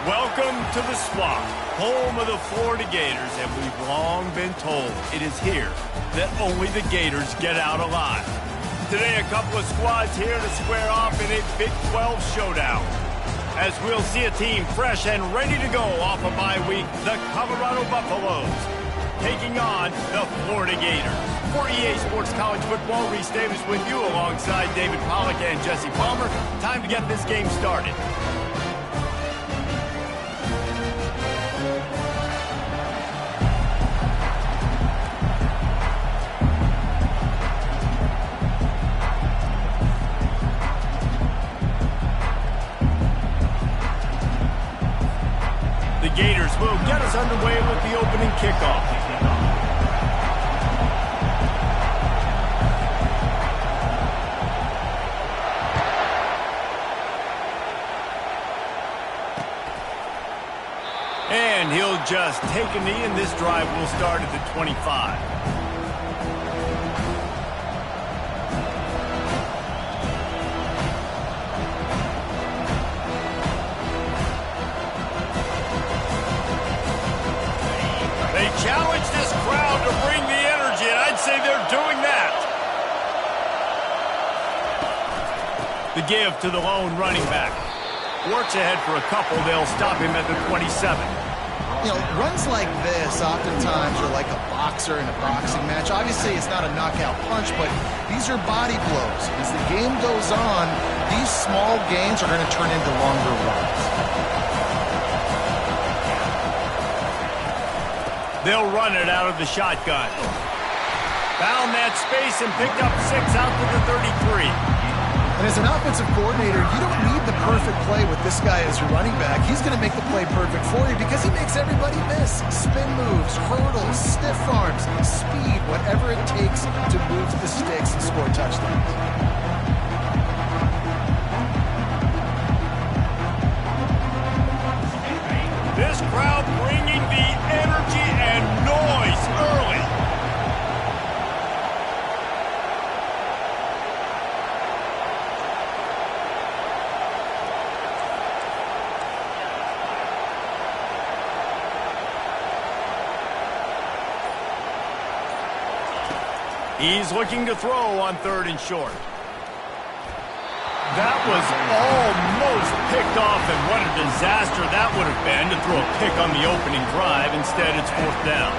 Welcome to the Swamp, home of the Florida Gators, and we've long been told it is here that only the Gators get out alive. Today, a couple of squads here to square off in a Big 12 showdown. As we'll see a team fresh and ready to go off a bye week, the Colorado Buffaloes taking on the Florida Gators. For EA Sports College Football, Reese Davis with you alongside David Pollack and Jesse Palmer. Time to get this game started. The Gators will get us underway with the opening kickoff. And he'll just take a knee, and this drive will start at the 25. They challenge this crowd to bring the energy, and I'd say they're doing that. The give to the lone running back. Works ahead for a couple. They'll stop him at the 27. You know, runs like this oftentimes are like a boxer in a boxing match. Obviously, it's not a knockout punch, but these are body blows. As the game goes on, these small gains are going to turn into longer runs. They'll run it out of the shotgun. Found that space and picked up 6 out to the 33. And as an offensive coordinator, you don't need the perfect play with this guy as your running back. He's going to make the play perfect for you because he makes everybody miss. Spin moves, hurdles, stiff arms, speed, whatever it takes to move the sticks and score touchdowns. This crowd bringing the energy and noise early. He's looking to throw on 3rd and short. That was almost picked off, and what a disaster that would have been to throw a pick on the opening drive. Instead, it's 4th down.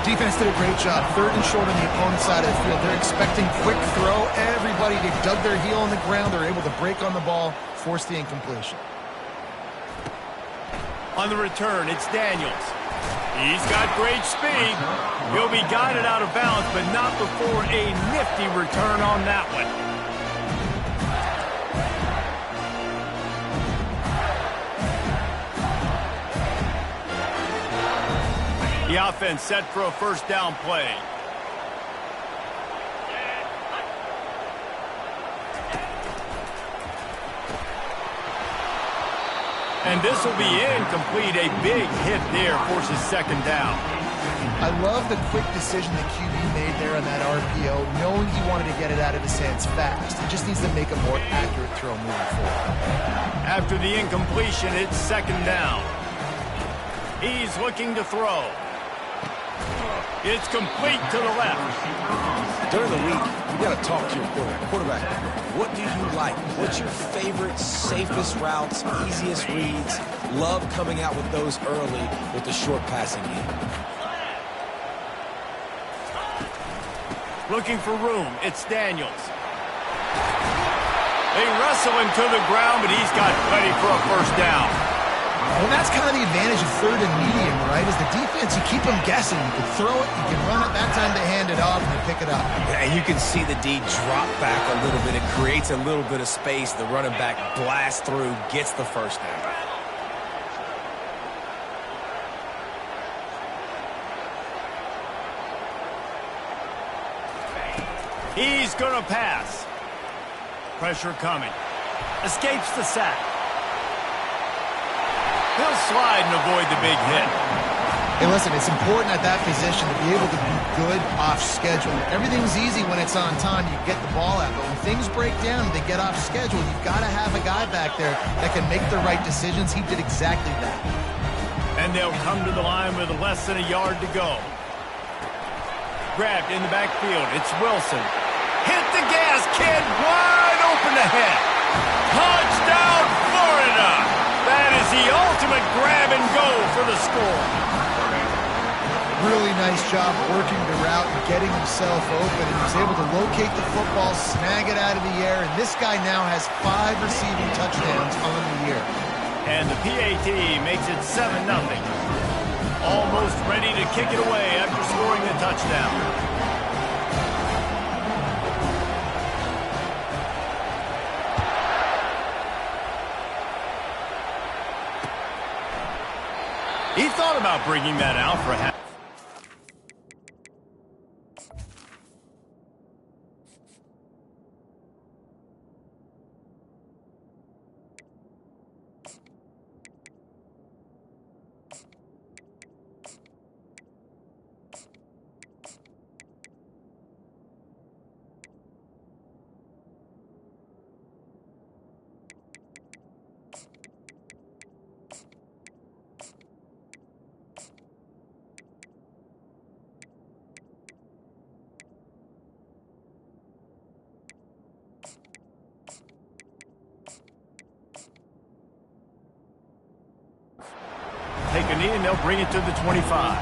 Defense did a great job. 3rd and short on the opponent's side of the field. They're expecting quick throw. Everybody, they dug their heel on the ground. They're able to break on the ball, force the incompletion. On the return, it's Daniels. He's got great speed. He'll be guided out of bounds, but not before a nifty return on that one. The offense set for a 1st down play. And this will be incomplete. A big hit there forces 2nd down. I love the quick decision the QB made there on that RPO, knowing he wanted to get it out of his hands fast. He just needs to make a more accurate throw moving forward. After the incompletion, it's 2nd down. He's looking to throw. It's complete to the left. During the week, you got to talk to your quarterback. What do you like? What's your favorite, safest routes, easiest reads? Love coming out with those early with the short passing game. Looking for room. It's Daniels. They wrestle him to the ground, but he's got plenty for a 1st down. Well, that's kind of the advantage of 3rd and medium, right? Is the defense, you keep them guessing. You can throw it, you can run it. That time they hand it off and they pick it up. Yeah, and you can see the D drop back a little bit. It creates a little bit of space. The running back blasts through, gets the 1st down. He's going to pass. Pressure coming. Escapes the sack. He'll slide and avoid the big hit. Hey, listen, it's important at that position to be able to be good off schedule. Everything's easy when it's on time. You get the ball out. But when things break down and they get off schedule, you've got to have a guy back there that can make the right decisions. He did exactly that. And they'll come to the line with less than a yard to go. Grabbed in the backfield. It's Wilson. Hit the gas, kid. Wide open ahead. Touchdown, Florida. That is the ultimate grab and go for the score. Really nice job working the route and getting himself open, and he's able to locate the football, snag it out of the air, and this guy now has 5 receiving touchdowns on the year. And the PAT makes it 7-0. Almost ready to kick it away after scoring the touchdown. He thought about bringing that out for half. Take a knee, and they'll bring it to the 25.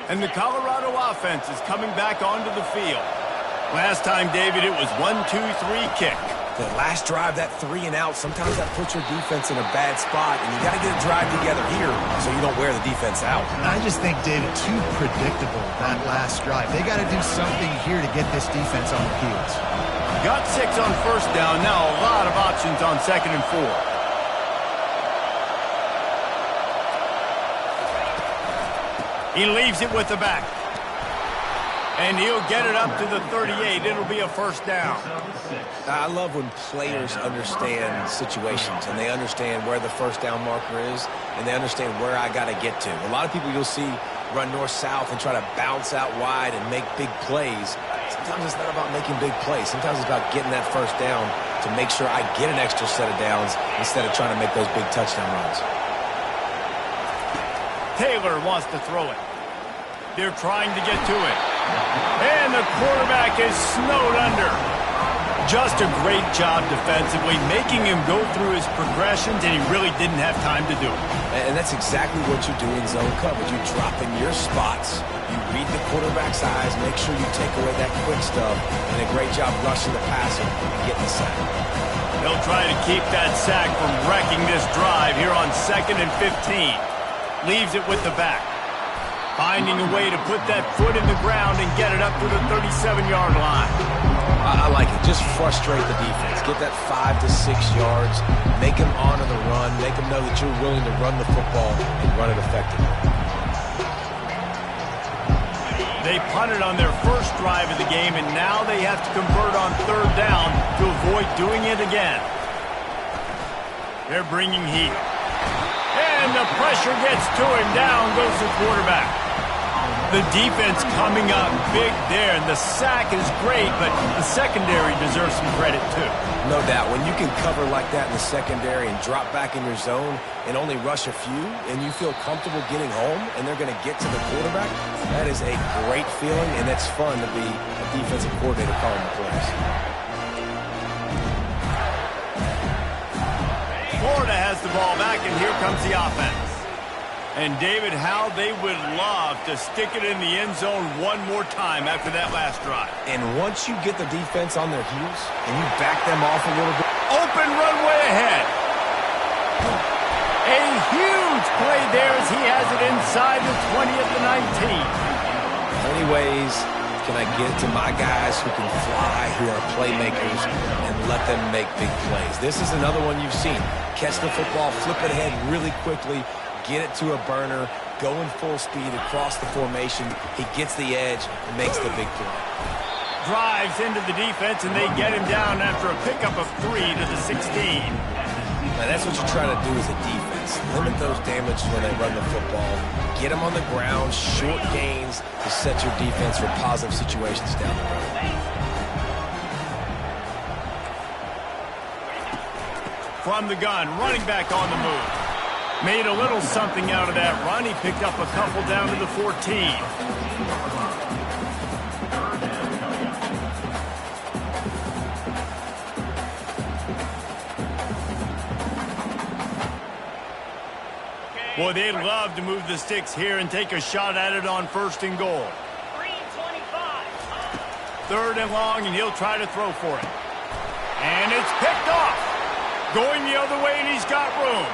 And the Colorado offense is coming back onto the field. Last time, David, it was 1-2-3 kick. The last drive, that 3 and out, sometimes that puts your defense in a bad spot, and you got to get a drive together here so you don't wear the defense out. I just think, David, too predictable, that last drive. They got to do something here to get this defense on their heels. Got 6 on first down. Now a lot of options on 2nd and 4. He leaves it with the back. And he'll get it up to the 38. It'll be a first down. I love when players understand situations and they understand where the first down marker is and they understand where I got to get to. A lot of people you'll see run north-south and try to bounce out wide and make big plays. Sometimes it's not about making big plays. Sometimes it's about getting that first down to make sure I get an extra set of downs instead of trying to make those big touchdown runs. Taylor wants to throw it. They're trying to get to it. And the quarterback is snowed under. Just a great job defensively, making him go through his progressions, and he really didn't have time to do it. And that's exactly what you do in zone coverage. You drop in your spots. You read the quarterback's eyes, make sure you take away that quick stuff, and a great job rushing the passer and getting the sack. They'll try to keep that sack from wrecking this drive here on 2nd and 15. Leaves it with the back. Finding a way to put that foot in the ground and get it up to the 37-yard line. I like it. Just frustrate the defense. Get that 5 to 6 yards. Make them honor the run. Make them know that you're willing to run the football and run it effectively. They punted on their first drive of the game, and now they have to convert on 3rd down to avoid doing it again. They're bringing heat. And the pressure gets to him. Down goes the quarterback. The defense coming up big there, and the sack is great, but the secondary deserves some credit too. No doubt. When you can cover like that in the secondary and drop back in your zone and only rush a few, and you feel comfortable getting home, and they're going to get to the quarterback, that is a great feeling, and it's fun to be a defensive coordinator calling the plays. Florida has the ball back, and here comes the offense. And, David, how they would love to stick it in the end zone one more time after that last drive. And once you get the defense on their heels and you back them off a little bit. Open runway ahead. A huge play there as he has it inside the 20 at the 19. Plenty ways can I get to my guys who can fly, who are playmakers, and let them make big plays? This is another one you've seen. Catch the football, flip it ahead really quickly, get it to a burner, go in full speed across the formation. He gets the edge, makes the big play. Drives into the defense, and they get him down after a pickup of 3 to the 16. Now that's what you try to do as a defense. Limit those damages when they run the football. Get them on the ground, short gains to set your defense for positive situations down the road. From the gun, running back on the move. Made a little something out of that run. He picked up a couple down to the 14. Boy, they'd love to move the sticks here and take a shot at it on 1st and goal. 3rd and long, and he'll try to throw for it. And it's picked off. Going the other way, and he's got room.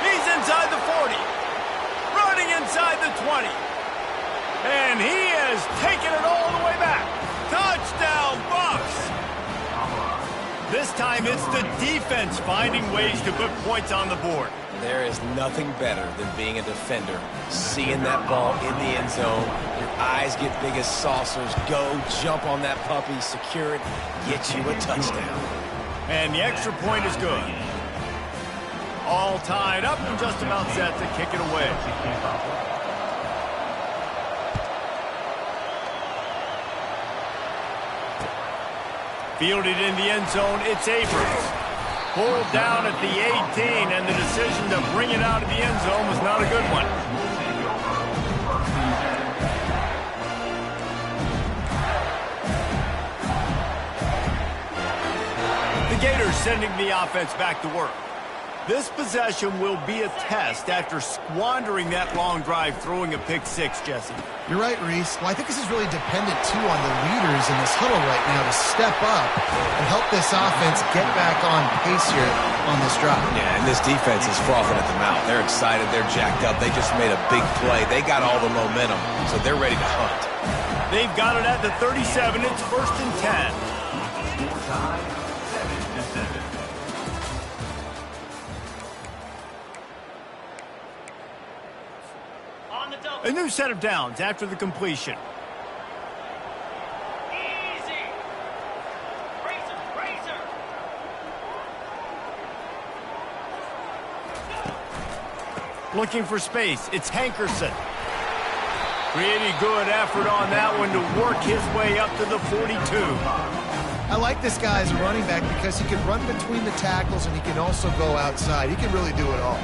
He's inside the 40. Running inside the 20. And he has taken it all the way back. Touchdown, Bucks! This time it's the defense finding ways to put points on the board. There is nothing better than being a defender, seeing that ball in the end zone. Your eyes get big as saucers. Go, jump on that puppy, secure it, get you a touchdown. And the extra point is good. All tied up and just about set to kick it away. Fielded in the end zone, it's Abrams. Pulled down at the 18, and the decision to bring it out of the end zone was not a good one. The Gators sending the offense back to work. This possession will be a test after squandering that long drive throwing a pick-6, Jesse. You're right, Reese. Well, I think this is really dependent, too, on the leaders in this huddle right now to step up and help this offense get back on pace here on this drive. Yeah, and this defense is frothing at the mouth. They're excited. They're jacked up. They just made a big play. They got all the momentum, so they're ready to hunt. They've got it at the 37. It's 1st and 10. A new set of downs after the completion. Easy. Racer. Looking for space. It's Hankerson. Pretty good effort on that one to work his way up to the 42. I like this guy as a running back because he can run between the tackles and he can also go outside. He can really do it all.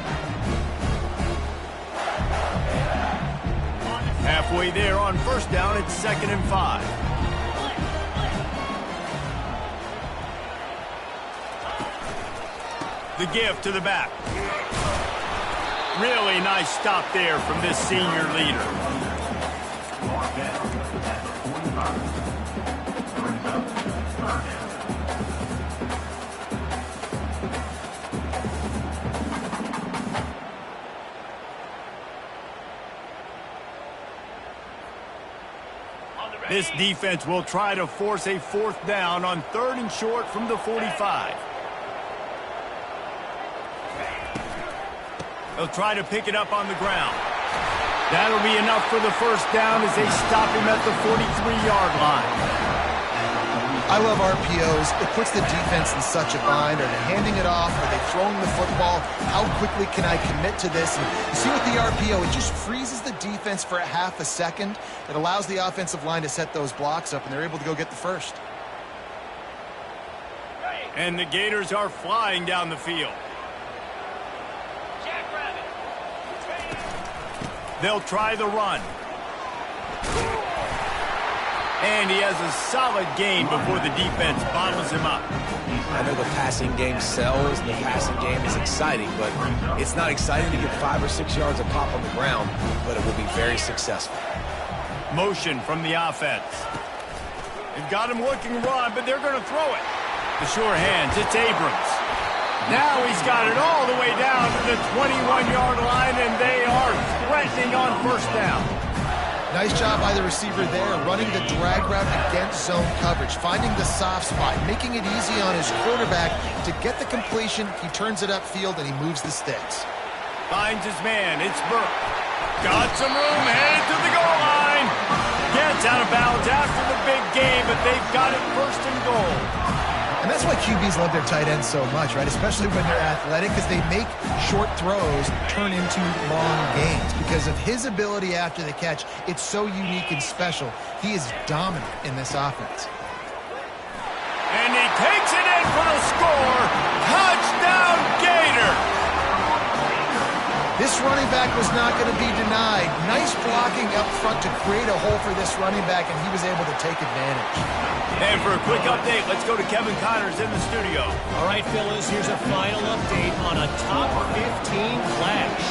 Halfway there on 1st down, it's 2nd and 5. The give to the back. Really nice stop there from this senior leader. This defense will try to force a 4th down on 3rd and short from the 45. They'll try to pick it up on the ground. That'll be enough for the 1st down as they stop him at the 43-yard line. I love RPOs. It puts the defense in such a bind. Are they handing it off? Are they throwing the football? How quickly can I commit to this? And you see with the RPO, it just freezes the defense for a half a second. It allows the offensive line to set those blocks up, and they're able to go get the 1st. And the Gators are flying down the field. They'll try the run. And he has a solid gain before the defense bottles him up. I know the passing game sells, and the passing game is exciting, but it's not exciting to get 5 or 6 yards of pop on the ground, but it will be very successful. Motion from the offense. They've got him looking run, but they're going to throw it. The sure hands, it's Abrams. Now he's got it all the way down to the 21-yard line, and they are threatening on 1st down. Nice job by the receiver there, running the drag route against zone coverage, finding the soft spot, making it easy on his quarterback to get the completion. He turns it upfield, and he moves the sticks. Finds his man. It's Burke. Got some room, headed to the goal line. Gets out of bounds after the big game, but they've got it first and goal. And that's why QBs love their tight ends so much, right? Especially when they're athletic, because they make short throws turn into long gains. Because of his ability after the catch, it's so unique and special. He is dominant in this offense. And he takes it in for the score. Touchdown, Gator! This running back was not going to be denied. Nice blocking up front to create a hole for this running back, and he was able to take advantage. And for a quick update, let's go to Kevin Connors in the studio. All right, fellas, here's a final update on a top 15 clash.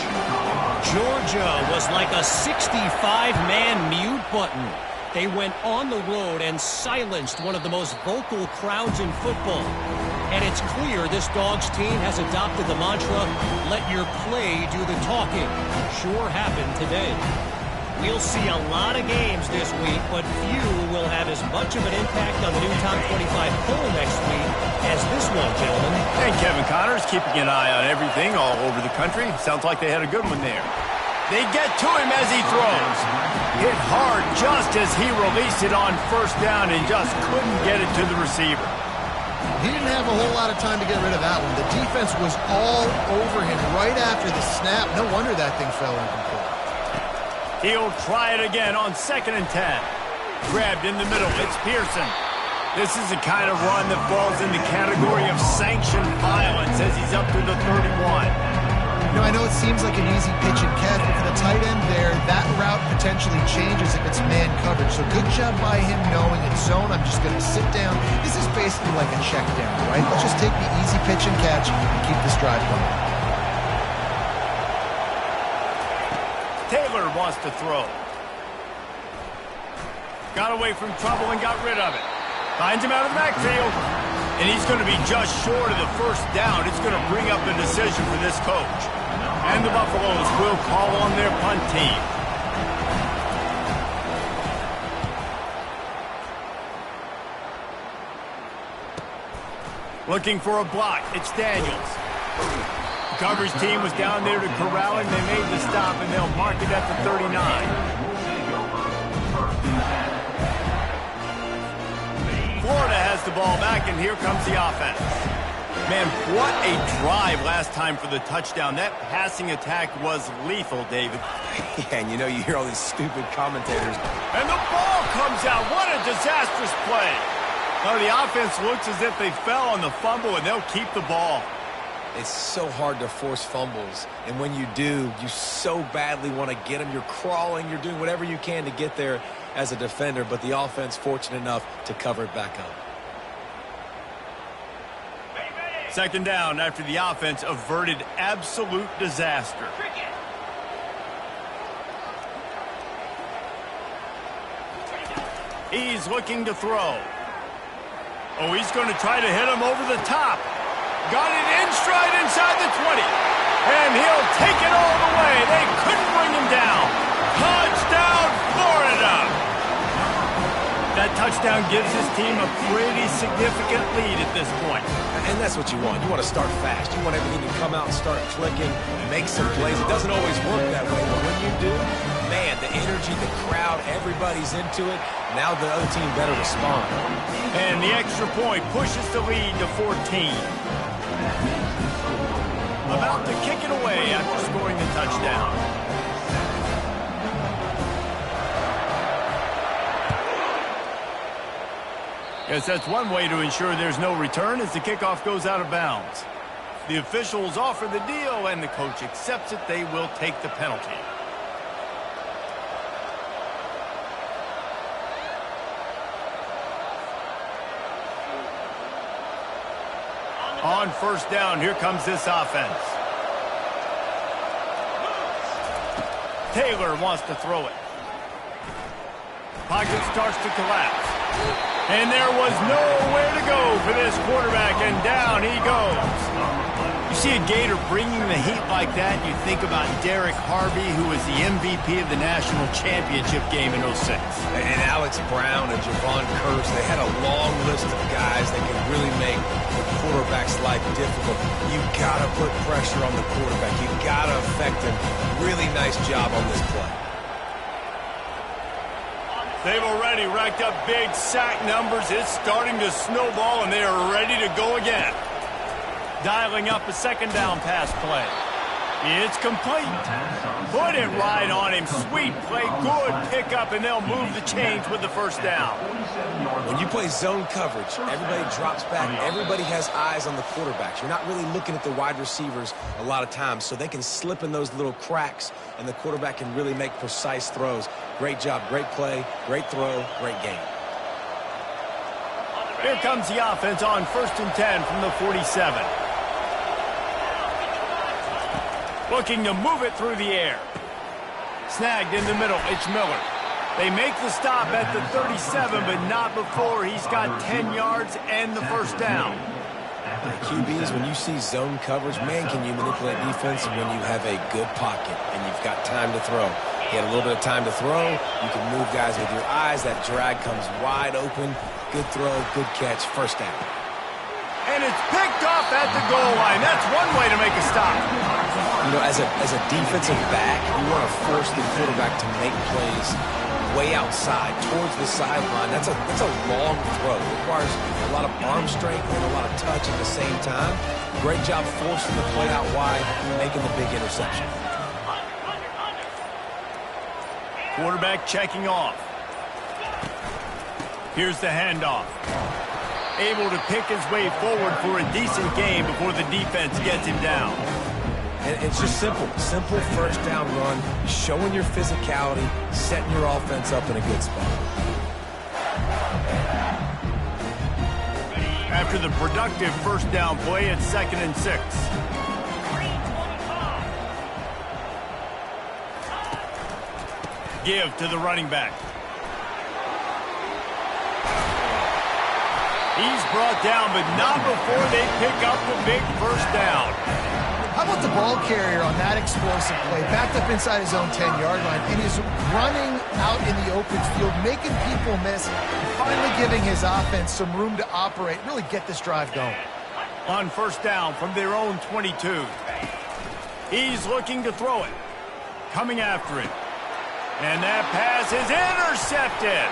Georgia was like a 65-man mute button. They went on the road and silenced one of the most vocal crowds in football. And it's clear this Dogs team has adopted the mantra, let your play do the talking. Sure happened today. We'll see a lot of games this week, but few will have as much of an impact on the new Top 25 poll next week as this one, gentlemen. And Kevin Connors keeping an eye on everything all over the country. Sounds like they had a good one there. They get to him as he throws. Hit hard just as he released it on first down and just couldn't get it to the receiver. He didn't have a whole lot of time to get rid of that one. The defense was all over him right after the snap. No wonder that thing fell incomplete. He'll try it again on 2nd and 10. Grabbed in the middle. It's Pearson. This is the kind of run that falls in the category of sanctioned violence as he's up to the 31. You know, I know it seems like an easy pitch and catch, but for the tight end there, that route potentially changes if it's man coverage. So good job by him knowing it's zone. I'm just going to sit down. This is basically like a check down, right? Let's just take the easy pitch and catch and keep this drive going. Taylor wants to throw. Got away from trouble and got rid of it. Finds him out of the backfield. And he's going to be just short of the first down. It's going to bring up a decision for this coach. And the Buffaloes will call on their punt team. Looking for a block. It's Daniels. The coverage team was down there to corral him. They made the stop, and they'll mark it at the 39. Florida has the ball back, and here comes the offense. Man, what a drive last time for the touchdown. That passing attack was lethal, David. Yeah, and you know, you hear all these stupid commentators. And the ball comes out. What a disastrous play. Oh, the offense looks as if they fell on the fumble, and they'll keep the ball. It's so hard to force fumbles, and when you do, you so badly want to get them. You're crawling, you're doing whatever you can to get there as a defender, but the offense fortunate enough to cover it back up. 2nd down after the offense averted absolute disaster. He's looking to throw. Oh, he's going to try to hit him over the top. Got it in stride inside the 20. And he'll take it all the way. They couldn't bring him down. Touchdown, Florida! That touchdown gives his team a pretty significant lead at this point. And that's what you want. You want to start fast. You want everything to come out and start clicking, make some plays. It doesn't always work that way, but when you do, man, the energy, the crowd, everybody's into it. Now the other team better respond. And the extra point pushes the lead to 14. About to kick it away after scoring the touchdown. Yes, that's one way to ensure there's no return as the kickoff goes out of bounds. The officials offer the deal, and the coach accepts it. They will take the penalty. On first down, here comes this offense. Taylor wants to throw it. Pocket starts to collapse. And there was nowhere to go for this quarterback, and down he goes. You see a Gator bringing the heat like that, you think about Derek Harvey, who was the MVP of the national championship game in '06. And Alex Brown and Javon Curse, they had a long list of guys that could really make the quarterback's life difficult. You got to put pressure on the quarterback. You got to affect him. Really nice job on this play. They've already racked up big sack numbers. It's starting to snowball, and they are ready to go again. Dialing up a second down pass play. It's complete. Put it right on him. Sweet play, good pickup, and they'll move the chains with the first down. When you play zone coverage, everybody drops back. Everybody has eyes on the quarterbacks. You're not really looking at the wide receivers a lot of times, so they can slip in those little cracks, and the quarterback can really make precise throws. Great job, great play, great throw, great game. Here comes the offense on 1st and 10 from the 47. Looking to move it through the air. Snagged in the middle, it's Miller. They make the stop at the 37, but not before he's got 10 yards and the first down. QBs, when you see zone coverage, man, can you manipulate defense when you have a good pocket and you've got time to throw. He had a little bit of time to throw. You can move guys with your eyes. That drag comes wide open. Good throw, good catch, first down. And it's picked off at the goal line. That's one way to make a stop. You know, as a defensive back, you want to force the quarterback to make plays way outside, towards the sideline. That's a long throw. It requires a lot of arm strength and a lot of touch at the same time. Great job forcing the play out wide, making the big interception. Quarterback checking off. Here's the handoff. Able to pick his way forward for a decent game before the defense gets him down. And it's just simple first down run, showing your physicality, setting your offense up in a good spot. After the productive first down play, it's 2nd and 6. Give to the running back. He's brought down, but not before they pick up the big first down. How about the ball carrier on that explosive play? Backed up inside his own 10-yard line, and he's running out in the open field, making people miss, finally giving his offense some room to operate, really get this drive going. On first down from their own 22. He's looking to throw it. Coming after it. And that pass is intercepted.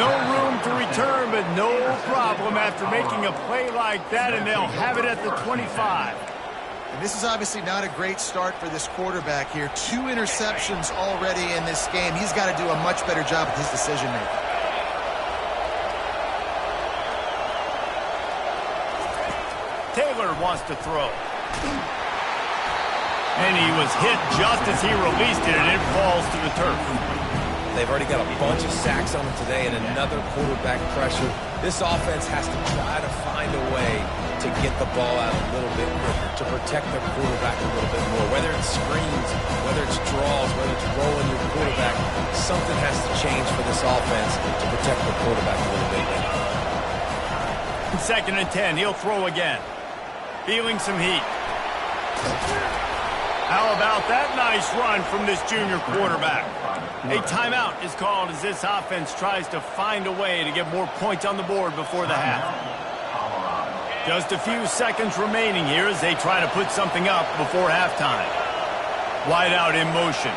No room to return, but no problem after making a play like that, and they'll have it at the 25. And this is obviously not a great start for this quarterback here. 2 interceptions already in this game. He's got to do a much better job with his decision-making. Taylor wants to throw. And he was hit just as he released it, and it falls to the turf. They've already got a bunch of sacks on them today and another quarterback pressure. This offense has to try to find a way to get the ball out a little bit quicker, to protect their quarterback a little bit more. Whether it's screens, whether it's draws, whether it's rolling your quarterback, something has to change for this offense to protect the quarterback a little bit better. 2nd and 10, he'll throw again. Feeling some heat. How about that nice run from this junior quarterback? A timeout is called as this offense tries to find a way to get more points on the board before the half. Just a few seconds remaining here as they try to put something up before halftime. Wide out in motion.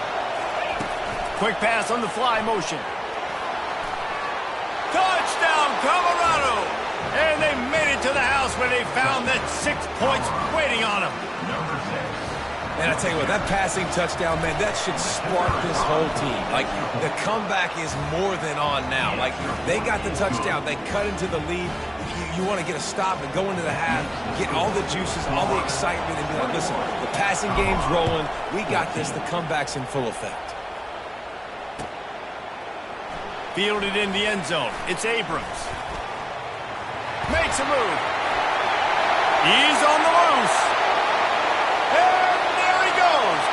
Quick pass on the fly motion. Touchdown, Colorado! And they made it to the house where they found that 6 points waiting on them. And I tell you what, that passing touchdown, man, that should spark this whole team. Like, the comeback is more than on now. Like, they got the touchdown. They cut into the lead. You want to get a stop and go into the half, get all the juices, all the excitement, and be like, listen, the passing game's rolling. We got this. The comeback's in full effect. Fielded in the end zone. It's Abrams. Makes a move. He's on the loose. And there he goes.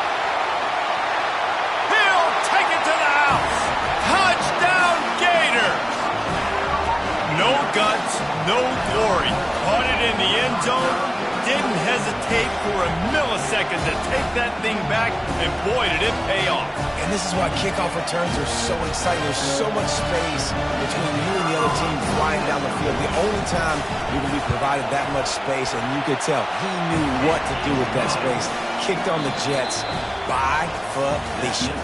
He'll take it to the house. Touchdown, Gators. No guts, no glory. Caught it in the end zone. didn't hesitate for a millisecond to take that thing back, and boy, did it pay off. And this is why kickoff returns are so exciting. There's so much space between you and the other team flying down the field. The only time you're going to be provided that much space, and you could tell he knew what to do with that space. Kicked on the Jets by Felicia.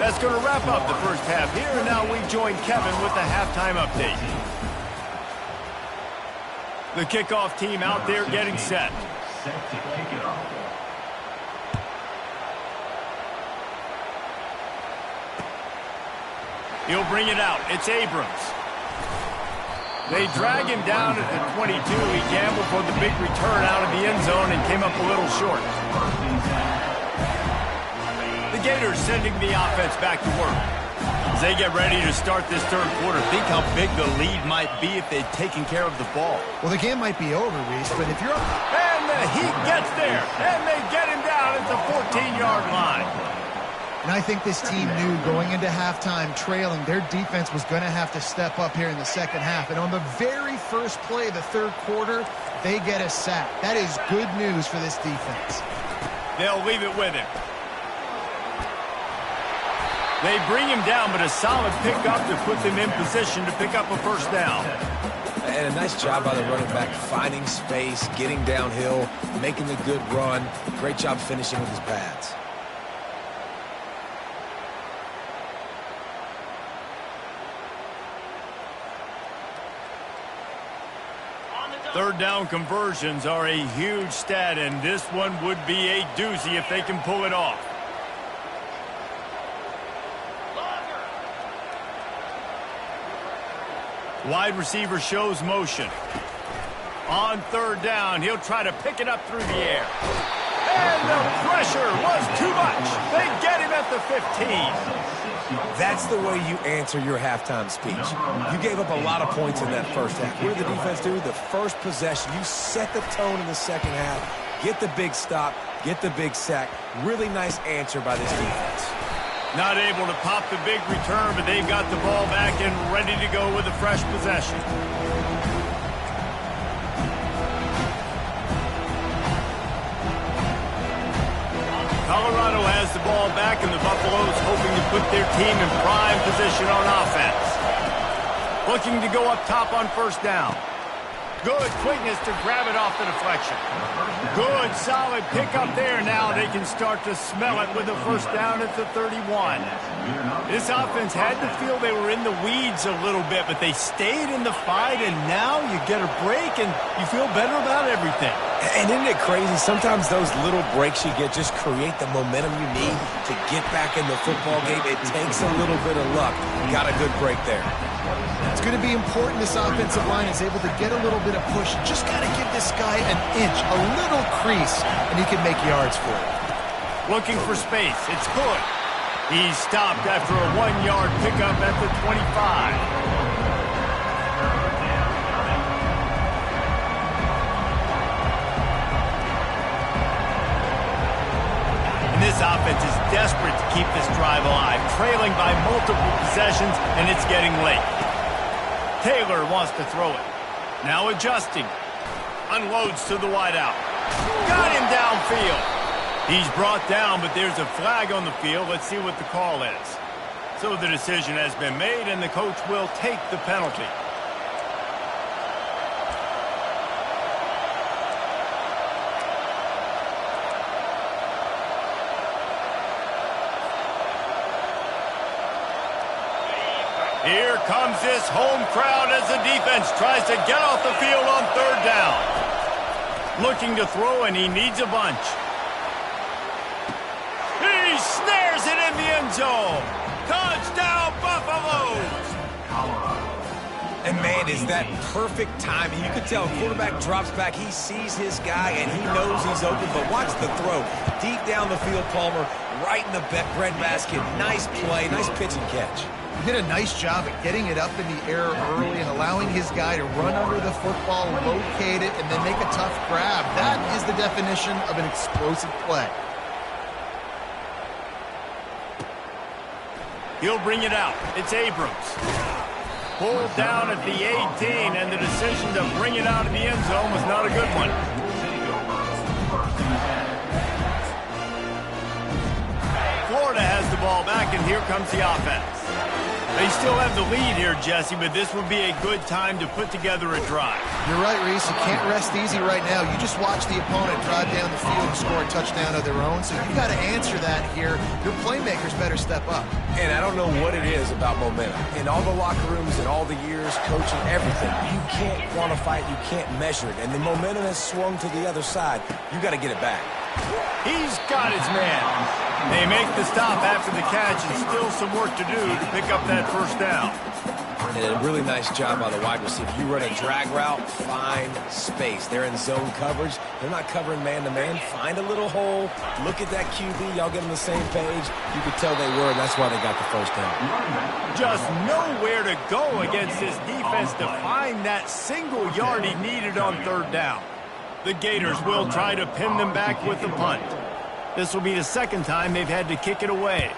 That's going to wrap up the first half here, and now we join Kevin with the halftime update. The kickoff team out there getting set. Set to kick it off. He'll bring it out. It's Abrams. They drag him down at the 22. He gambled for the big return out of the end zone and came up a little short. The Gators sending the offense back to work. As they get ready to start this third quarter, think how big the lead might be if they'd taken care of the ball. Well, the game might be over, Reese, but if you're up... And the Heat gets there, and they get him down at the 14-yard line. And I think this team knew going into halftime trailing, their defense was going to have to step up here in the second half. And on the very first play of the third quarter, they get a sack. That is good news for this defense. They'll leave it with him. They bring him down, but a solid pickup to put them in position to pick up a first down. And a nice job by the running back, finding space, getting downhill, making the good run. Great job finishing with his pads. Third down conversions are a huge stat, and this one would be a doozy if they can pull it off. Wide receiver shows motion. On third down, he'll try to pick it up through the air. And the pressure was too much. They get him at the 15. That's the way you answer your halftime speech. You gave up a lot of points in that first half. What did the defense do? The first possession, you set the tone in the second half. Get the big stop, get the big sack. Really nice answer by this defense. Not able to pop the big return, but they've got the ball back and ready to go with a fresh possession. Colorado has the ball back, and the Buffaloes hoping to put their team in prime position on offense. Looking to go up top on first down. Good quickness to grab it off the deflection. Good, solid pickup there. Now they can start to smell it with a first down at the 31. This offense had to feel they were in the weeds a little bit, but they stayed in the fight, and now you get a break, and you feel better about everything. And isn't it crazy? Sometimes those little breaks you get just create the momentum you need to get back in the football game. It takes a little bit of luck. Got a good break there. It's going to be important this offensive line is able to get a little bit of push. Just got to give this guy an inch, a little crease, and he can make yards for it. Looking for space. It's good. He's stopped after a 1-yard pickup at the 25. This offense is desperate to keep this drive alive, trailing by multiple possessions, and it's getting late. Taylor wants to throw it. Now adjusting. Unloads to the wideout. Got him downfield. He's brought down, but there's a flag on the field. Let's see what the call is. So the decision has been made, and the coach will take the penalty. Here comes this home crowd as the defense tries to get off the field on third down. Looking to throw, and he needs a bunch. He snares it in the end zone. Touchdown, Buffaloes! And, man, is that perfect timing. You can tell quarterback drops back. He sees his guy, and he knows he's open. But watch the throw. Deep down the field, Palmer, right in the breadbasket. Nice play, nice pitch and catch. He did a nice job at getting it up in the air early and allowing his guy to run under the football, locate it, and then make a tough grab. That is the definition of an explosive play. He'll bring it out. It's Abrams. Pulled down at the 18, and the decision to bring it out of the end zone was not a good one. Florida has the ball back, and here comes the offense. They still have the lead here, Jesse, but this would be a good time to put together a drive. You're right, Reese. You can't rest easy right now. You just watch the opponent drive down the field and score a touchdown of their own, so you've got to answer that here. Your playmakers better step up. And I don't know what it is about momentum. In all the locker rooms and all the years coaching, everything, you can't quantify it, you can't measure it. And the momentum has swung to the other side. You got to get it back. He's got his man. They make the stop after the catch, and still some work to do to pick up that first down. And a really nice job by the wide receiver. You run a drag route, find space. They're in zone coverage. They're not covering man-to-man. Find a little hole. Look at that QB. Y'all get on the same page. You could tell they were, and that's why they got the first down. Just nowhere to go against this defense to find that single yard he needed on third down. The Gators will try to pin them back with the punt. This will be the second time they've had to kick it away.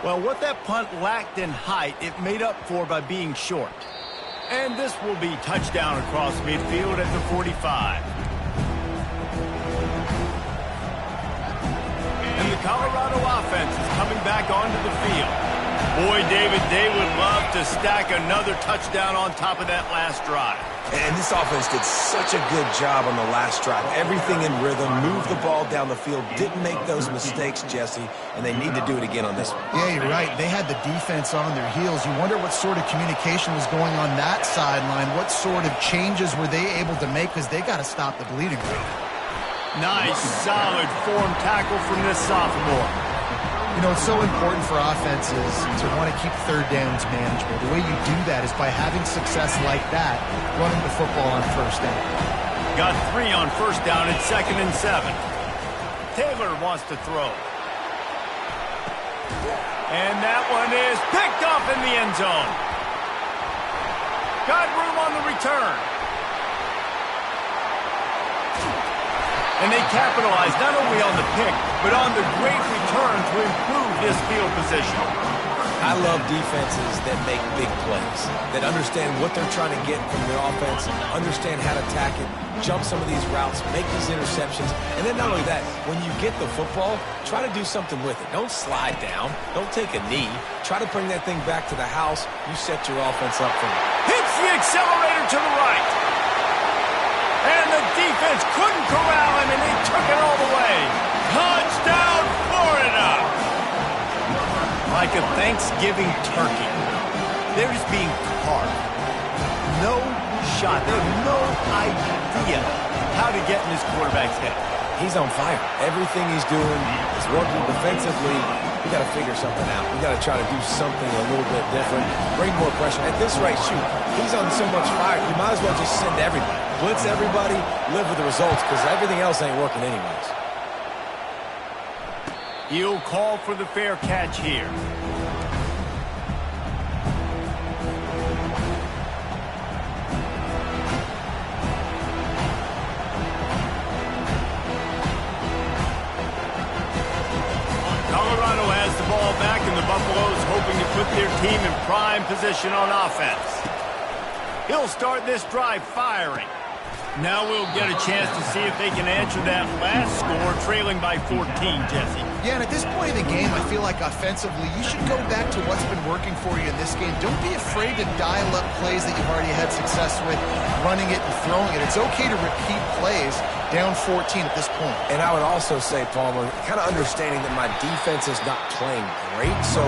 Well, what that punt lacked in height, it made up for by being short. And this will be touchdown across midfield at the 45. And the Colorado offense is coming back onto the field. Boy, David, they would love to stack another touchdown on top of that last drive. And this offense did such a good job on the last drive. Everything in rhythm, moved the ball down the field, didn't make those mistakes, Jesse, and they need to do it again on this one. Yeah, you're right. They had the defense on their heels. You wonder what sort of communication was going on that sideline. What sort of changes were they able to make, because they got to stop the bleeding. Nice, solid form tackle from this sophomore. You know, it's so important for offenses to want to keep third downs manageable. The way you do that is by having success like that, running the football on first down. Got 3 on first down at 2nd and 7. Taylor wants to throw. And that one is picked off in the end zone. Got room on the return. And they capitalize not only on the pick, but on the great return to improve this field position. I love defenses that make big plays, that understand what they're trying to get from their offense, understand how to attack it, jump some of these routes, make these interceptions. And then not only that, when you get the football, try to do something with it. Don't slide down. Don't take a knee. Try to bring that thing back to the house. You set your offense up for it. Hits the accelerator to the right. And the defense couldn't corral him, and they took it all the way. Touchdown, Florida! Like a Thanksgiving turkey. They're just being carved. No shot. They have no idea how to get in this quarterback's head. He's on fire. Everything he's doing is working defensively. We got to figure something out. We got to try to do something a little bit different. Bring more pressure. At this rate, shoot, he's on so much fire, you might as well just send everybody. Blitz everybody, live with the results, because everything else ain't working anyways. He'll call for the fair catch here. Colorado has the ball back, and the Buffaloes hoping to put their team in prime position on offense. He'll start this drive firing. Now we'll get a chance to see if they can answer that last score, trailing by 14, Jesse. Yeah, and at this point of the game, I feel like offensively, you should go back to what's been working for you in this game. Don't be afraid to dial up plays that you've already had success with, running it and throwing it. It's okay to repeat plays down 14 at this point. And I would also say, Palmer, kind of understanding that my defense is not playing great, so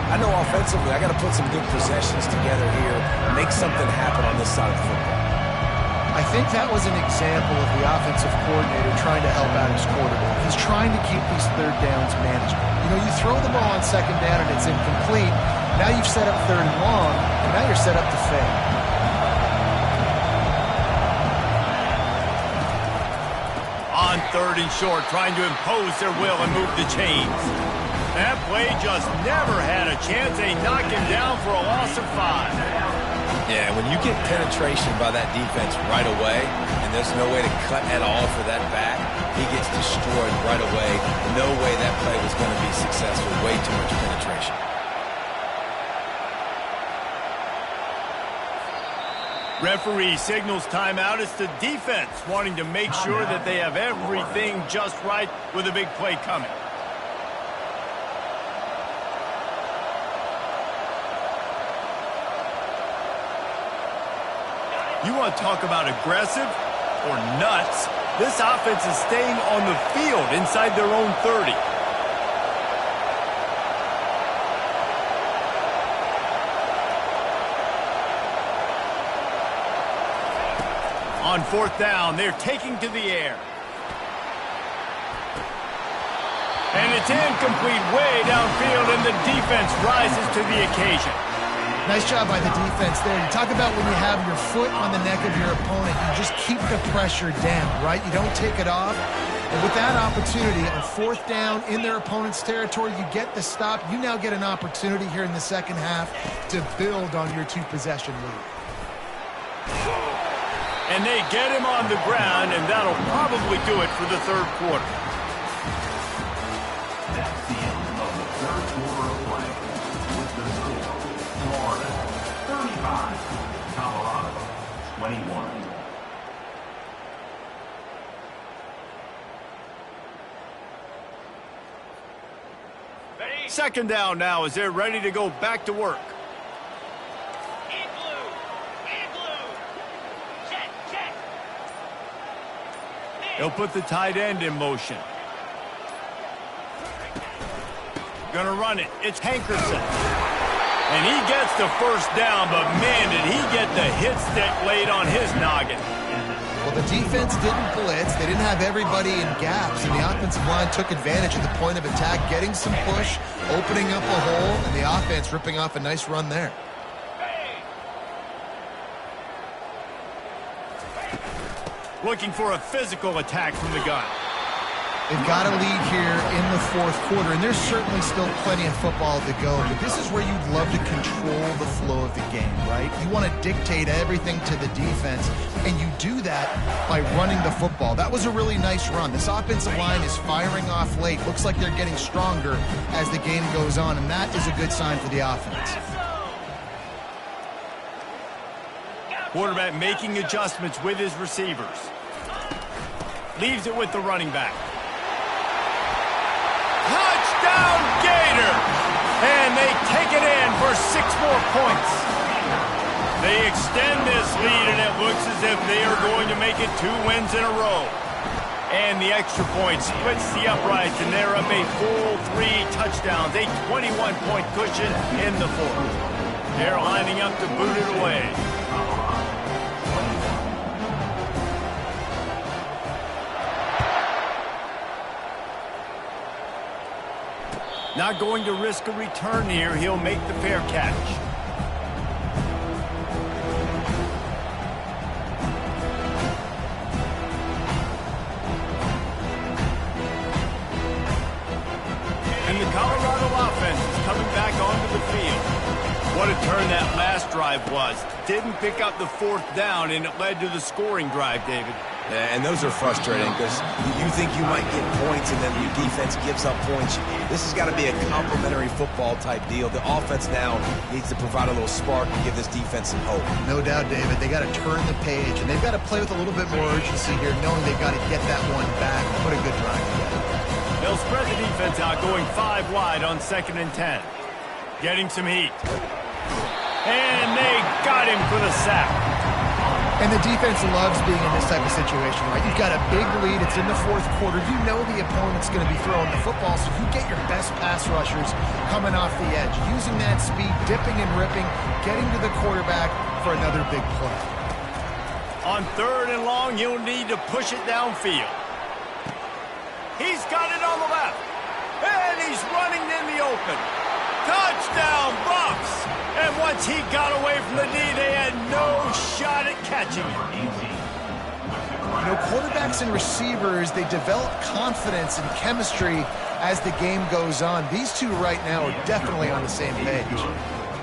I know offensively I got to put some good possessions together here, make something happen on this side of the football. I think that was an example of the offensive coordinator trying to help out his quarterback. He's trying to keep these third downs manageable. You know, you throw the ball on second down and it's incomplete. Now you've set up third and long, and now you're set up to fail. On third and short, trying to impose their will and move the chains. That play just never had a chance. They knock him down for a loss of 5. Yeah, when you get penetration by that defense right away, and there's no way to cut at all for that back, he gets destroyed right away. No way that play was going to be successful. Way too much penetration. Referee signals timeout. It's the defense wanting to make sure that they have everything just right with a big play coming. You want to talk about aggressive or nuts? This offense is staying on the field inside their own 30. On fourth down, they're taking to the air. And it's incomplete way downfield, and the defense rises to the occasion. Nice job by the defense there. You talk about when you have your foot on the neck of your opponent, you just keep the pressure down, right? You don't take it off. And with that opportunity, on fourth down in their opponent's territory, you get the stop. You now get an opportunity here in the second half to build on your two-possession lead. And they get him on the ground, and that'll probably do it for the third quarter. That's the end of the third quarter of play. With the score, Florida 35, Colorado 21. Second down now as they're ready to go back to work. He'll put the tight end in motion. Gonna run it. It's Hankerson. And he gets the first down, but man, did he get the hit stick laid on his noggin. Well, the defense didn't blitz. They didn't have everybody in gaps, and the offensive line took advantage of the point of attack, getting some push, opening up a hole, and the offense ripping off a nice run there. Looking for a physical attack from the gun. They've got a lead here in the fourth quarter, and there's certainly still plenty of football to go, but this is where you'd love to control the flow of the game, right? You want to dictate everything to the defense, and you do that by running the football. That was a really nice run. This offensive line is firing off late. Looks like they're getting stronger as the game goes on, and that is a good sign for the offense. Quarterback making adjustments with his receivers. Leaves it with the running back. Touchdown Gator! And they take it in for 6 more points. They extend this lead, and it looks as if they are going to make it 2 wins in a row. And the extra point splits the uprights, and they're up a full 3 touchdowns, a 21-point cushion in the fourth. They're lining up to boot it away. Not going to risk a return here. He'll make the fair catch. And the Colorado offense is coming back onto the field. What a turn that last drive was. Didn't pick up the fourth down, and it led to the scoring drive, David. And those are frustrating because you think you might get points and then your defense gives up points. This has got to be a complementary football type deal. The offense now needs to provide a little spark and give this defense some hope. No doubt, David. They got to turn the page, and they've got to play with a little bit more urgency here, knowing they've got to get that one back and put a good drive together. They'll spread the defense out, going 5 wide on 2nd and 10. Getting some heat. And they got him for the sack. And the defense loves being in this type of situation, right? You've got a big lead. It's in the fourth quarter. You know the opponent's going to be throwing the football, so you get your best pass rushers coming off the edge, using that speed, dipping and ripping, getting to the quarterback for another big play. On 3rd and long, you'll need to push it downfield. He's got it on the left. And he's running in the open. Touchdown, Buffs! And once he got away from the D, they had no shot at catching him. You know, quarterbacks and receivers, they develop confidence and chemistry as the game goes on. These two right now are definitely on the same page.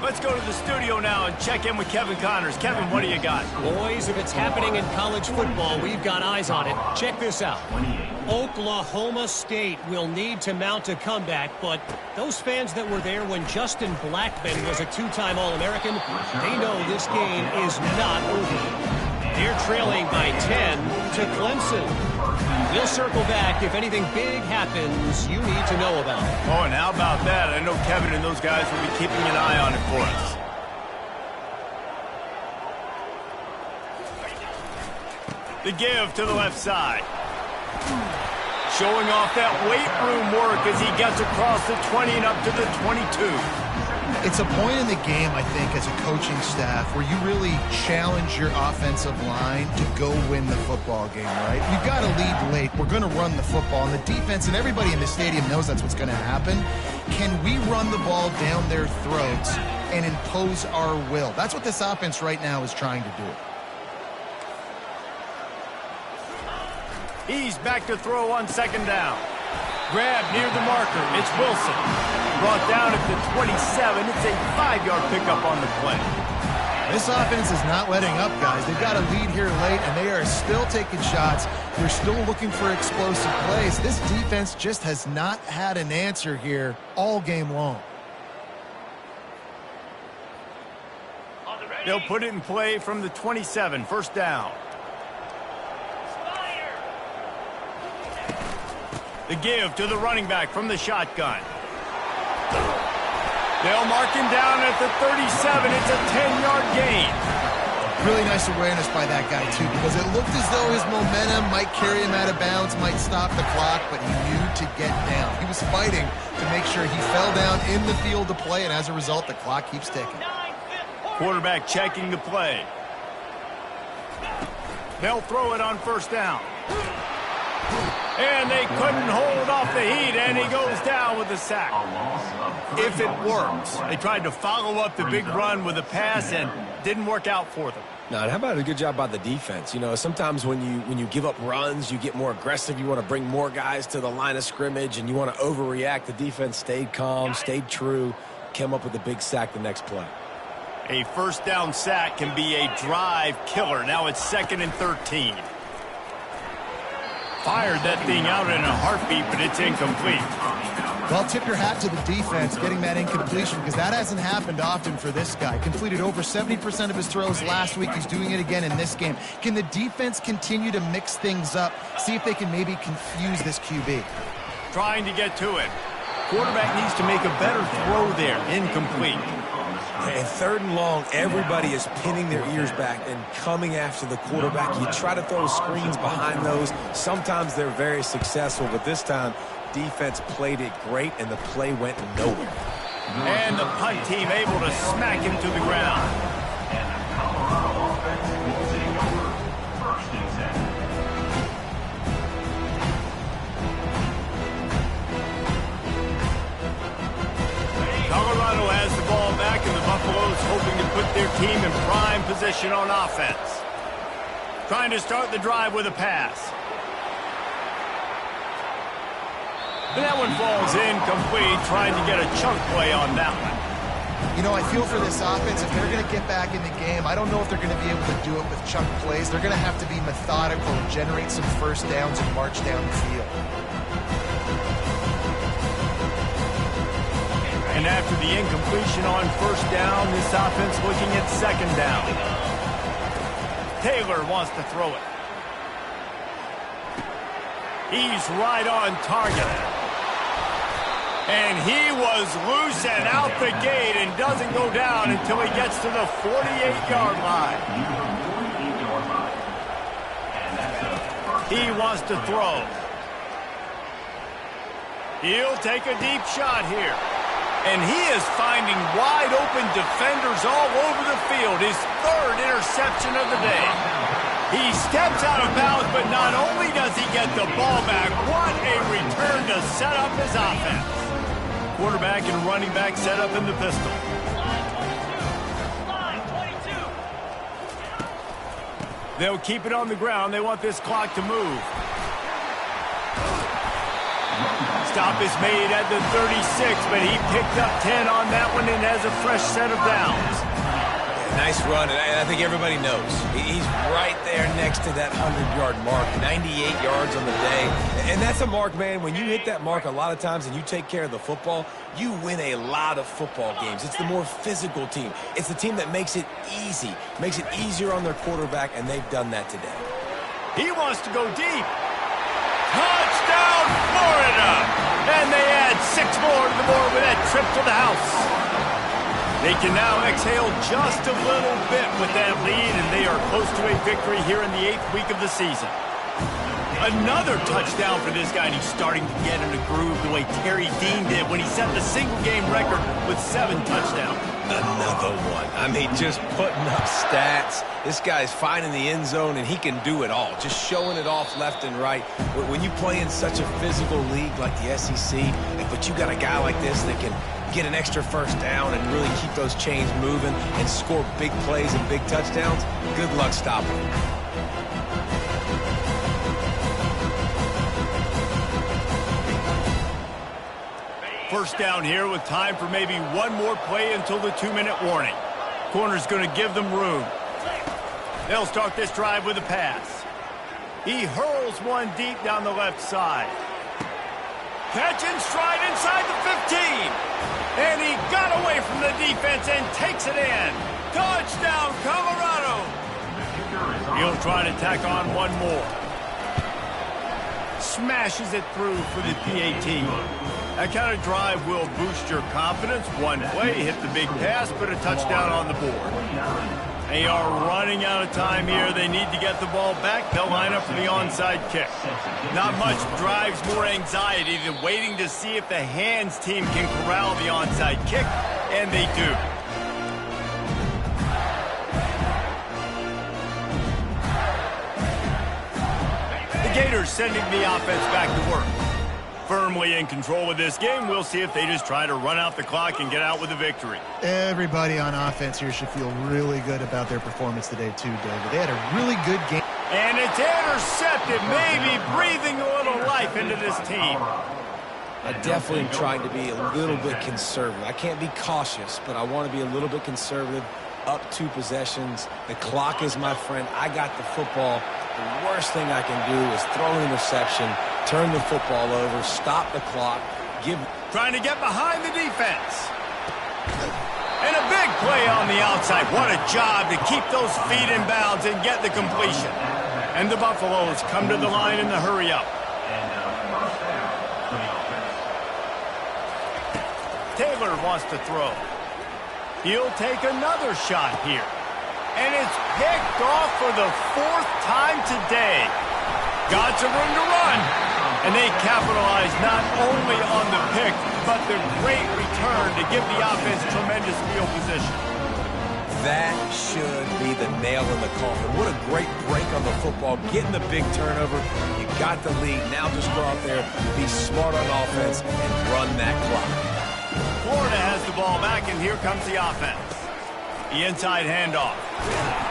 Let's go to the studio now and check in with Kevin Connors. Kevin, what do you got? Boys, if it's happening in college football, we've got eyes on it. Check this out. Oklahoma State will need to mount a comeback, but those fans that were there when Justin Blackmon was a two-time All-American, they know this game is not over. They're trailing by 10 to Clemson. We'll circle back if anything big happens you need to know about. Oh, and how about that? I know Kevin and those guys will be keeping an eye on it for us. The give to the left side. Showing off that weight room work as he gets across the 20 and up to the 22. It's a point in the game, I think, as a coaching staff where you really challenge your offensive line to go win the football game, right? You've got to lead late. We're going to run the football. And the defense and everybody in the stadium knows that's what's going to happen. Can we run the ball down their throats and impose our will? That's what this offense right now is trying to do. He's back to throw on second down. Grab near the marker. It's Wilson. Brought down at the 27. It's a 5-yard pickup on the play. This offense is not letting up, guys. They've got a lead here late, and they are still taking shots. They're still looking for explosive plays. This defense just has not had an answer here all game long. They'll put it in play from the 27. First down. The give to the running back from the shotgun. They'll mark him down at the 37. It's a 10-yard gain. Really nice awareness by that guy, too, because it looked as though his momentum might carry him out of bounds, might stop the clock, but he knew to get down. He was fighting to make sure he fell down in the field to play, and as a result, the clock keeps ticking. Quarterback checking the play. They'll throw it on first down. And they couldn't hold off the heat, and he goes down with a sack. If it works. They tried to follow up the big run with a pass and didn't work out for them. Now, and how about a good job by the defense? You know, sometimes when you give up runs, you get more aggressive. You want to bring more guys to the line of scrimmage, and you want to overreact. The defense stayed calm, stayed true, came up with a big sack the next play. A first down sack can be a drive killer. Now it's 2nd and 13. Fired that thing out in a heartbeat, but it's incomplete. Well, tip your hat to the defense getting that incompletion because that hasn't happened often for this guy. Completed over 70% of his throws last week. He's doing it again in this game. Can the defense continue to mix things up? See if they can maybe confuse this QB. Trying to get to it. Quarterback needs to make a better throw there. Incomplete. And 3rd and long, everybody is pinning their ears back and coming after the quarterback. You try to throw screens behind those. Sometimes they're very successful, but this time, defense played it great, and the play went nowhere. And the punt team able to smack him to the ground. And the Colorado offense will take over 1st and 10. Colorado has the ball back, and the Buffaloes hoping to put their team in prime position on offense. Trying to start the drive with a pass. And that one falls incomplete, trying to get a chunk play on that one. You know, I feel for this offense, if they're going to get back in the game, I don't know if they're going to be able to do it with chunk plays. They're going to have to be methodical and generate some first downs and march down the field. And after the incompletion on first down, this offense looking at 2nd down. Taylor wants to throw it. He's right on target. And he was loose and out the gate and doesn't go down until he gets to the 48-yard line. He wants to throw. He'll take a deep shot here. And he is finding wide-open defenders all over the field. His 3rd interception of the day. He steps out of bounds, but not only does he get the ball back, what a return to set up his offense. Quarterback and running back set up in the pistol. They'll keep it on the ground. They want this clock to move. Stop is made at the 36, but he picked up 10 on that one and has a fresh set of downs. Nice run, and I think everybody knows. He's right there next to that 100-yard mark, 98 yards on the day. And that's a mark, man, when you hit that mark a lot of times and you take care of the football, you win a lot of football games. It's the more physical team. It's the team that makes it easy, makes it easier on their quarterback, and they've done that today. He wants to go deep. Touchdown, Florida! And they add 6 more to the board with that trip to the house. They can now exhale just a little bit with that lead, and they are close to a victory here in the 8th week of the season. Another touchdown for this guy, and he's starting to get in a groove the way Terry Dean did when he set the single-game record with 7 touchdowns. Another one. I mean, just putting up stats. This guy's finding the end zone, and he can do it all. Just showing it off left and right. When you play in such a physical league like the SEC, but you got a guy like this that can get an extra first down and really keep those chains moving and score big plays and big touchdowns, good luck stopping him. First down here with time for maybe one more play until the 2-minute warning. Corner's going to give them room. They'll start this drive with a pass. He hurls one deep down the left side. Catch and stride inside the 15. And he got away from the defense and takes it in. Touchdown, Colorado. He'll try to tack on one more. Smashes it through for the PAT. That kind of drive will boost your confidence. One play, hit the big pass, put a touchdown on the board. They are running out of time here. They need to get the ball back. They'll line up for the onside kick. Not much drives more anxiety than waiting to see if the hands team can corral the onside kick, and they do. The Gators sending the offense back to work. Firmly in control of this game. We'll see if they just try to run out the clock and get out with a victory. Everybody on offense here should feel really good about their performance today too, David. They had a really good game. And it's intercepted, maybe breathing a little life into this team. I definitely am trying to be a little bit conservative. I can't be cautious, but I want to be a little bit conservative. Up 2 possessions. The clock is my friend. I got the football. The worst thing I can do is throw an interception, turn the football over, stop the clock, Trying to get behind the defense. And a big play on the outside. What a job to keep those feet in bounds and get the completion. And the Buffaloes come to the line in the hurry-up. Taylor wants to throw. He'll take another shot here. And it's picked off for the 4th time today. Got some room to run. And they capitalize not only on the pick, but the great return to give the offense tremendous field position. That should be the nail in the coffin. What a great break on the football. Getting the big turnover. You got the lead. Now just go out there, be smart on offense, and run that clock. Florida has the ball back, and here comes the offense. The inside handoff.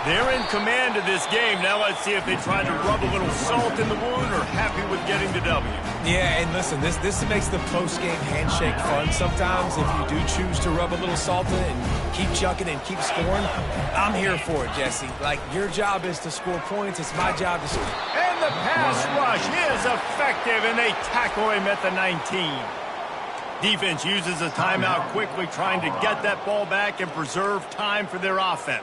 They're in command of this game. Now let's see if they try to rub a little salt in the wound or happy with getting the W. Yeah, and listen, this makes the post-game handshake fun sometimes. If you do choose to rub a little salt in it and keep chucking and keep scoring, I'm here for it, Jesse. Like, your job is to score points. It's my job to score. And the pass rush is effective, and they tackle him at the 19. Defense uses a timeout quickly, trying to get that ball back and preserve time for their offense.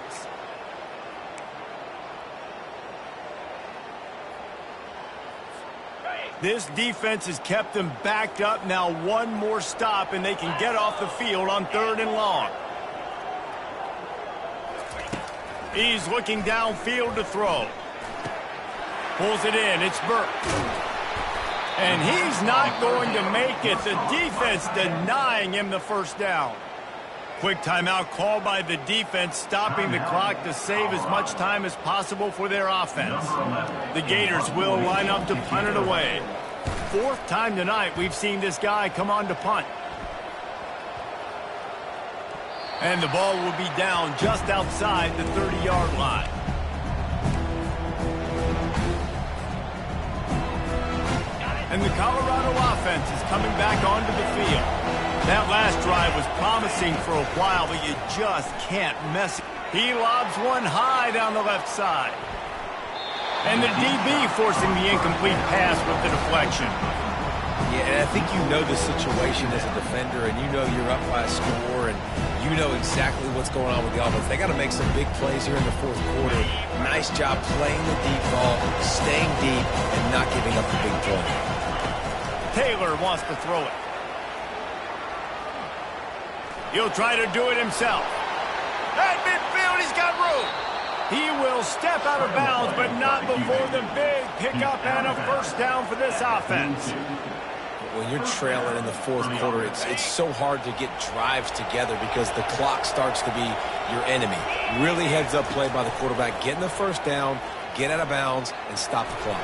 This defense has kept them backed up. Now one more stop, and they can get off the field on 3rd and long. He's looking downfield to throw. Pulls it in. It's Burke. And he's not going to make it. The defense denying him the first down. Quick timeout called by the defense, stopping the clock to save as much time as possible for their offense. The Gators will line up to punt it away. 4th time tonight we've seen this guy come on to punt. And the ball will be down just outside the 30-yard line. And the Colorado offense offense is coming back onto the field. That last drive was promising for a while, but you just can't mess it. He lobs one high down the left side. And the DB forcing the incomplete pass with the deflection. Yeah, and I think you know the situation as a defender, and you know you're up by a score, and you know exactly what's going on with the offense. They got to make some big plays here in the fourth quarter. Nice job playing the deep ball, staying deep, and not giving up the big play. Taylor wants to throw it. He'll try to do it himself. At midfield, he's got room. He will step out of bounds, but not before the big pickup and a first down for this offense. When you're trailing in the fourth quarter, it's so hard to get drives together because the clock starts to be your enemy. Really heads-up play by the quarterback. Getting the first down, get out of bounds, and stop the clock.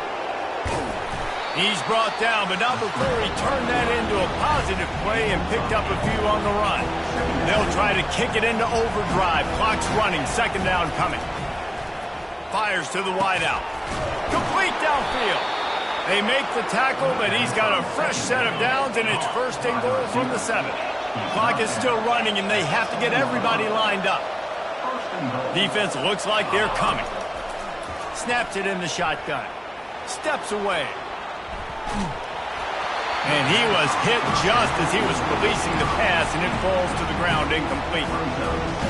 He's brought down, but not before he turned that into a positive play and picked up a few on the run. They'll try to kick it into overdrive. Clock's running. Second down coming. Fires to the wideout. Complete downfield. They make the tackle, but he's got a fresh set of downs, and it's first and goal from the 7. Clock is still running, and they have to get everybody lined up. Defense looks like they're coming. Snaps it in the shotgun. Steps away. And he was hit just as he was releasing the pass, and it falls to the ground incomplete.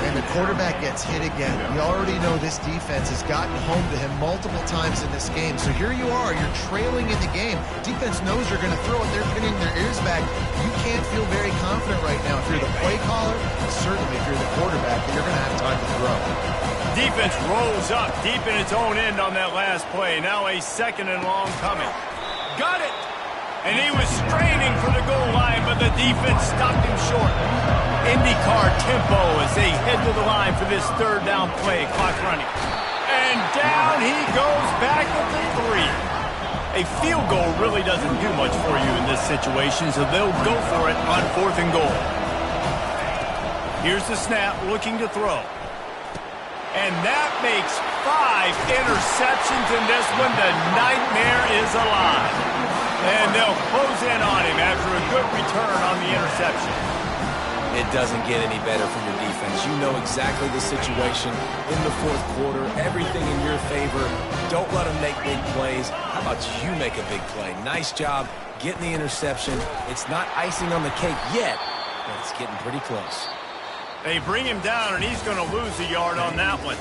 And the quarterback gets hit again. We already know this defense has gotten home to him multiple times in this game. So here you are, you're trailing in the game. Defense knows you're going to throw it. They're pinning their ears back. You can't feel very confident right now if you're the play caller, and certainly if you're the quarterback, that you're going to have time to throw. Defense rolls up deep in its own end on that last play. Now a second and long coming. Got it! And he was straining for the goal line, but the defense stopped him short. IndyCar tempo as they head to the line for this third down play. Clock running. And down he goes back at the 3. A field goal really doesn't do much for you in this situation, so they'll go for it on 4th and goal. Here's the snap, looking to throw. And that makes 5 interceptions in this one. The nightmare is alive. And they'll close in on him after a good return on the interception. It doesn't get any better from your defense. You know exactly the situation in the fourth quarter. Everything in your favor. Don't let them make big plays. How about you make a big play? Nice job getting the interception. It's not icing on the cake yet, but it's getting pretty close. They bring him down, and he's going to lose a yard on that one.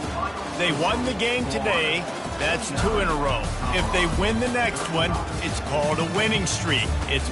They won the game today. That's 2 in a row. If they win the next one, it's called a winning streak. It's